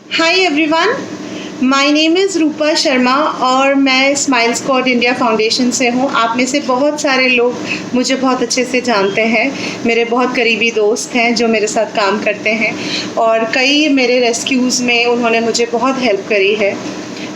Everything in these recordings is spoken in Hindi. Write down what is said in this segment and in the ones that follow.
Hi everyone, my name is Rupa Sharma और मैं स्माइल स्क्वाड इंडिया फाउंडेशन से हूँ। आप में से बहुत सारे लोग मुझे बहुत अच्छे से जानते हैं। मेरे बहुत करीबी दोस्त हैं जो मेरे साथ काम करते हैं और कई मेरे रेस्क्यूज़ में उन्होंने मुझे बहुत हेल्प करी है।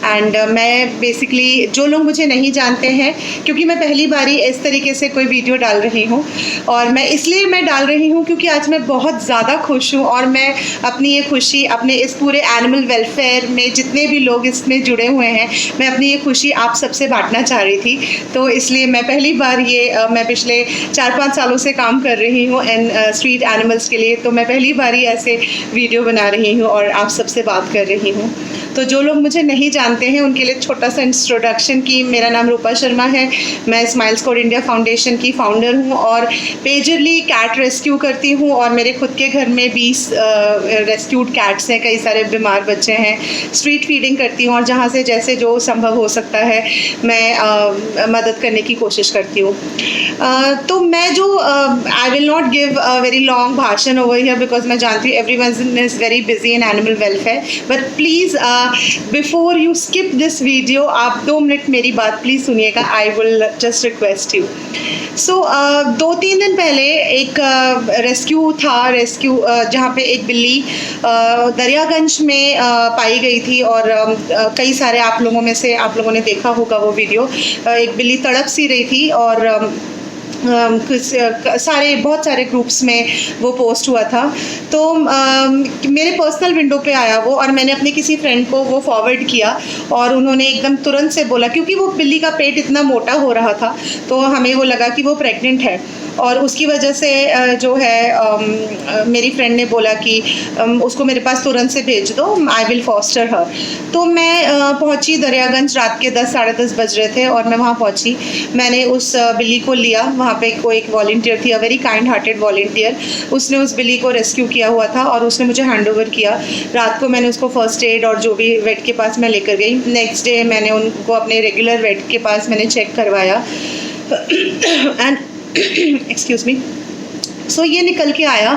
एंड मैं बेसिकली, जो लोग मुझे नहीं जानते हैं, क्योंकि मैं पहली बारी इस तरीके से कोई वीडियो डाल रही हूँ और मैं इसलिए डाल रही हूँ क्योंकि आज मैं बहुत ज़्यादा खुश हूँ और मैं अपनी ये खुशी अपने इस पूरे एनिमल वेलफेयर में जितने भी लोग इसमें जुड़े हुए हैं, मैं अपनी ये खुशी आप सबसे बांटना चाह रही थी। तो इसलिए मैं पहली बार मैं पिछले 4-5 सालों से काम कर रही हूँ इन स्ट्रीट एनिमल्स के लिए, तो मैं पहली बार ही ऐसे वीडियो बना रही हूँ और आप सबसे बात कर रही हूँ। तो जो लोग मुझे नहीं जानते हैं उनके लिए छोटा सा इंट्रोडक्शन की मेरा नाम रूपा शर्मा है। मैं स्माइल स्क्वाड इंडिया फाउंडेशन की फाउंडर हूँ और पेजरली कैट रेस्क्यू करती हूँ और मेरे खुद के घर में 20 रेस्क्यूड कैट्स हैं, कई सारे बीमार बच्चे हैं। स्ट्रीट फीडिंग करती हूँ और जहाँ से जैसे जो संभव हो सकता है मैं मदद करने की कोशिश करती हूँ। तो मैं जो I will not give a very long भाषण ओवर हियर बिकॉज मैं जानती हूँ everyone is very busy in animal welfare, but please before you skip this video आप 2 मिनट मेरी बात प्लीज़ सुनिएगा। I will just request you. So 2-3 दिन पहले एक रेस्क्यू जहाँ पे एक बिल्ली दरियागंज में पाई गई थी और कई सारे आप लोगों ने देखा होगा वो वीडियो। एक बिल्ली तड़प सी रही थी और बहुत सारे ग्रुप्स में वो पोस्ट हुआ था। तो मेरे पर्सनल विंडो पे आया वो और मैंने अपने किसी फ्रेंड को वो फॉरवर्ड किया और उन्होंने एकदम तुरंत से बोला, क्योंकि वो बिल्ली का पेट इतना मोटा हो रहा था तो हमें वो लगा कि वो प्रेग्नेंट है और उसकी वजह से जो है मेरी फ्रेंड ने बोला कि उसको मेरे पास तुरंत से भेज दो, आई विल फॉस्टर हर। तो मैं पहुंची दरियागंज, रात के 10 साढ़े 10 बज रहे थे और मैं वहाँ पहुंची। मैंने उस बिल्ली को लिया, वहाँ पे कोई एक वॉलंटियर थी, a very kind hearted volunteer, उसने उस बिल्ली को रेस्क्यू किया हुआ था और उसने मुझे हैंड ओवर किया। रात को मैंने उसको फर्स्ट एड और जो भी वेट के पास मैं लेकर गई। नेक्स्ट डे मैंने उनको अपने रेगुलर वेट के पास मैंने चेक करवाया एंड एक्सक्यूज़ मी। सो ये निकल के आया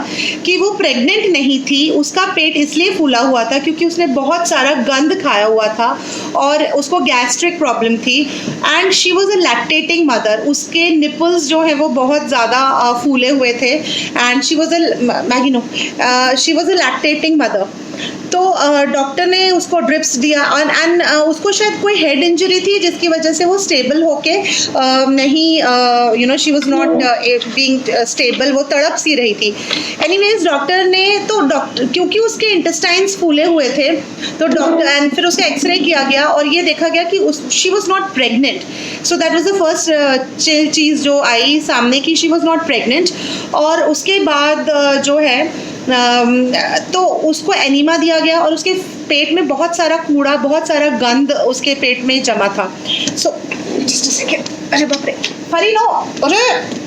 कि वो प्रेग्नेंट नहीं थी, उसका पेट इसलिए फूला हुआ था क्योंकि उसने बहुत सारा गंद खाया हुआ था और उसको गैस्ट्रिक प्रॉब्लम थी and she was a lactating mother. उसके निपल्स जो हैं वो बहुत ज़्यादा फूले हुए थे and she was a lactating mother. तो डॉक्टर ने उसको ड्रिप्स दिया एंड उसको शायद कोई हेड इंजरी थी जिसकी वजह से वो स्टेबल होके नहीं she was not being stable, वो तड़प सी रही थी। एनीवेज डॉक्टर क्योंकि उसके इंटेस्टाइन्स फूले हुए थे तो डॉक्टर एंड फिर उसका एक्सरे किया गया और ये देखा गया कि she was not pregnant. So that was the first चीज़ जो आई सामने कि शी वाज नॉट प्रेग्नेंट। और उसके बाद जो है तो उसको एनीमा दिया गया और उसके पेट में बहुत सारा कूड़ा, बहुत सारा गंद उसके पेट में जमा था। सो जस्ट अ सेकेंड, अरे बाप रे, फरी नो, अरे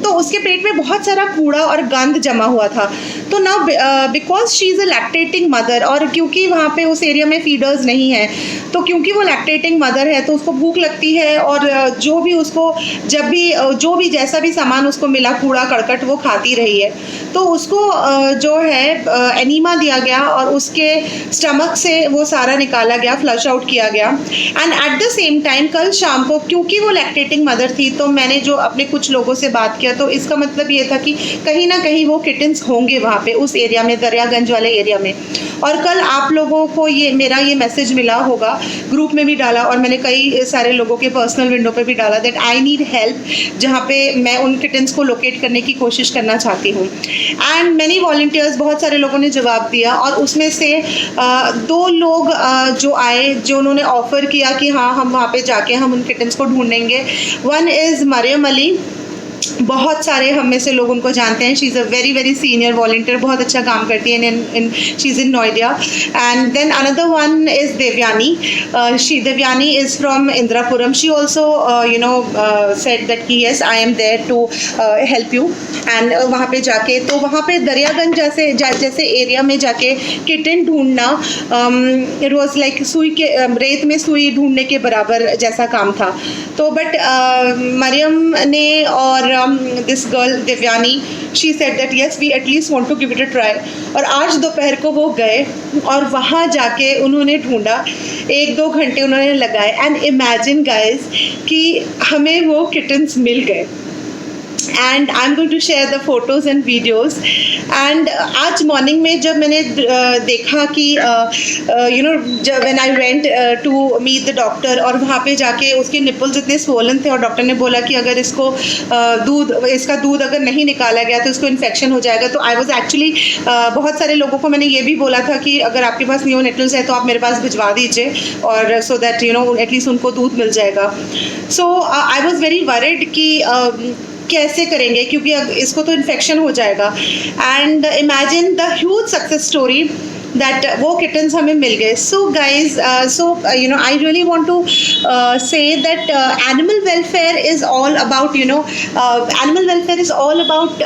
तो उसके पेट में बहुत सारा कूड़ा और गंद जमा हुआ था। तो now because she is a lactating mother और क्योंकि वहाँ पे उस एरिया में फीडर्स नहीं है, तो क्योंकि वो लैक्टेटिंग मदर है तो उसको भूख लगती है और जो भी उसको जो भी जैसा भी सामान उसको मिला, कूड़ा करकट, वो खाती रही है। तो उसको जो है एनीमा दिया गया और उसके स्टमक से वो सारा निकाला गया, फ्लश आउट किया गया। And at the same time कल शाम को, क्योंकि वो लैक्टेटिंग मदर थी, तो मैंने जो अपने कुछ लोगों से बात किया तो इसका मतलब ये था कि कहीं ना कहीं वो किटन्स होंगे वहाँ पे उस एरिया में, दरियागंज वाले एरिया में। और कल आप लोगों को मेरा ये मैसेज मिला होगा, ग्रुप में भी डाला और मैंने कई सारे लोगों के पर्सनल विंडो पे भी डाला दैट आई नीड हेल्प, जहाँ पे मैं उन किटन्स को लोकेट करने की कोशिश करना चाहती हूँ। एंड मैनी वॉलंटियर्स, बहुत सारे लोगों ने जवाब दिया और उसमें से 2 लोग जो आए, जो उन्होंने ऑफ़र किया कि हाँ हम वहाँ पे जाके हम उन किटन्स को ढूंढेंगे। वन इज़ मरियम अली, बहुत सारे हम में से लोग उनको जानते हैं। She is a very very senior volunteer, बहुत अच्छा काम करती है इन she is in Noida. And then another one is Devyani. Devyani is from Indirapuram. She also said that कि yes I am there to help you. And वहाँ पे जाके, तो वहाँ पे दरियागंज जैसे एरिया में जाके किटन ढूंढना इट वॉज लाइक रेत में सुई ढूंढने के बराबर जैसा काम था। तो बट मरियम ने और this girl Devyani, she said that yes we at least want to give it a try. और आज दोपहर को वो गए और वहाँ जाके उन्होंने ढूंढा, 1-2 घंटे उन्होंने लगाए, एंड इमेजिन गाइज कि हमें वो किटन्स मिल गए। And I am going to share the photos and videos. And आज मॉर्निंग में जब मैंने देखा कि यू नो जब when I went to meet the doctor, और वहाँ पे जाके उसके निपल्स इतने स्वोलन थे और डॉक्टर ने बोला कि अगर इसको इसका दूध अगर नहीं निकाला गया तो इसको इन्फेक्शन हो जाएगा। तो आई वॉज एक्चुअली बहुत सारे लोगों को मैंने ये भी बोला था कि अगर आपके पास नियोनेटल्स है तो आप मेरे पास भिजवा दीजिए, और so that you know at least उनको दूध मिल जाएगा। सो आई वॉज वेरी वरिड कि कैसे करेंगे, क्योंकि अब इसको तो इन्फेक्शन हो जाएगा। And imagine the huge success story that वो किटन्स हमें मिल गए। So guys, you know, I really want to say that animal welfare is all about, you know, animal welfare is all about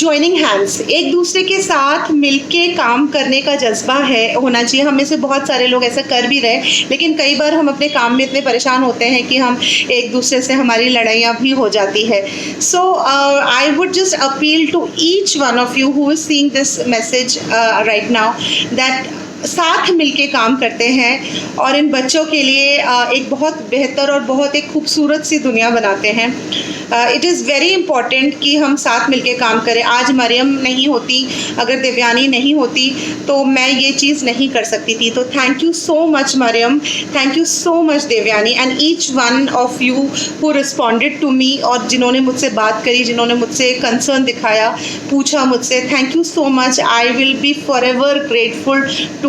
joining hands। एक दूसरे के साथ मिलके काम करने का जज्बा है होना चाहिए। हमें से बहुत सारे लोग ऐसा कर भी रहे, लेकिन कई बार हम अपने काम में इतने परेशान होते हैं कि हम एक दूसरे से हमारी लड़ाइयाँ भी हो जाती है। So I would just appeal to each one of you who is seeing this message right now that साथ मिलके काम करते हैं और इन बच्चों के लिए एक बहुत बेहतर और बहुत एक खूबसूरत सी दुनिया बनाते हैं। इट इज़ वेरी इम्पॉर्टेंट कि हम साथ मिलके काम करें। आज मरियम नहीं होती, अगर देवयानी नहीं होती तो मैं ये चीज़ नहीं कर सकती थी। तो thank you so much Mariam, thank you so much Devyani, and each one of you who responded to me, और जिन्होंने मुझसे बात करी, जिन्होंने मुझसे कंसर्न दिखाया, पूछा मुझसे, thank you so much. I will be forever grateful to